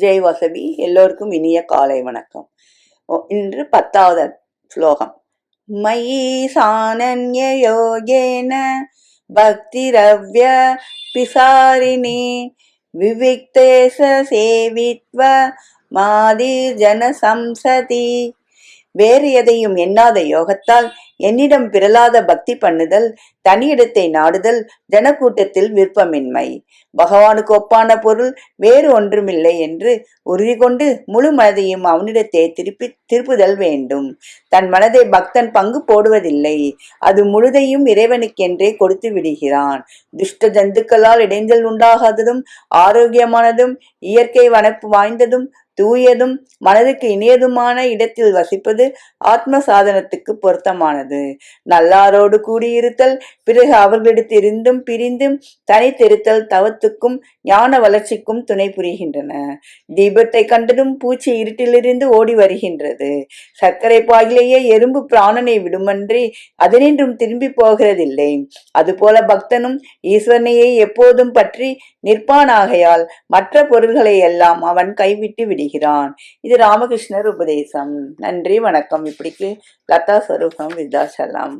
ஜெய் வசவி. எல்லோருக்கும் இனிய காலை வணக்கம். இன்று 10வது ஸ்லோகம். மயி சானன்ய யோகேன பக்திரவ்ய பிசாரிணி விவிக்தேச சேவித்வ மாதி ஜன சம்சதி. வேறு எதையும் எண்ணாத யோகத்தால் என்னிடம் பிறலாத பக்தி பண்ணுதல், தனியிடத்தை நாடுதல், ஜனக்கூட்டத்தில் விருப்பமின்மை. பகவானுக்கு ஒப்பான பொருள் வேறு ஒன்றுமில்லை என்று உறுதி கொண்டு முழு மனதையும் அவனிடத்தை திருப்புதல் வேண்டும். தன் மனதை பக்தன் பங்கு போடுவதில்லை, அது முழுதையும் இறைவனுக்கென்றே கொடுத்து விடுகிறான். துஷ்ட ஜந்துக்களால் இடைஞ்சல் உண்டாகாததும் ஆரோக்கியமானதும் இயற்கை வனப்பு வாய்ந்ததும் தூயதும் மனதுக்கு இனியதுமான இடத்தில் வசிப்பது ஆத்ம சாதனத்துக்கு பொருத்தமானது. நல்லாரோடு கூடியிருத்தல், பிறகு அவர்களிடத்திலிருந்தும் பிரிந்தும் தனித்திருத்தல் தவத்துக்கும் ஞான வளர்ச்சிக்கும் துணை புரிகின்றன. தீபத்தை கண்டதும் பூச்சி இருட்டிலிருந்து ஓடி வருகின்றது. சர்க்கரை பாகிலேயே எறும்பு பிராணனை விடுமன்றி அதனின்றும் திரும்பி போகிறதில்லை. அதுபோல பக்தனும் ஈஸ்வரனையே எப்போதும் பற்றி நிற்பானாகையால் மற்ற பொருள்களை எல்லாம் அவன் கைவிட்டு விடுகிறான். இது ராமகிருஷ்ணர் உபதேசம். நன்றி, வணக்கம். இப்படிக்கு லதா ஸ்வரூபம் விருத்தாசலம்.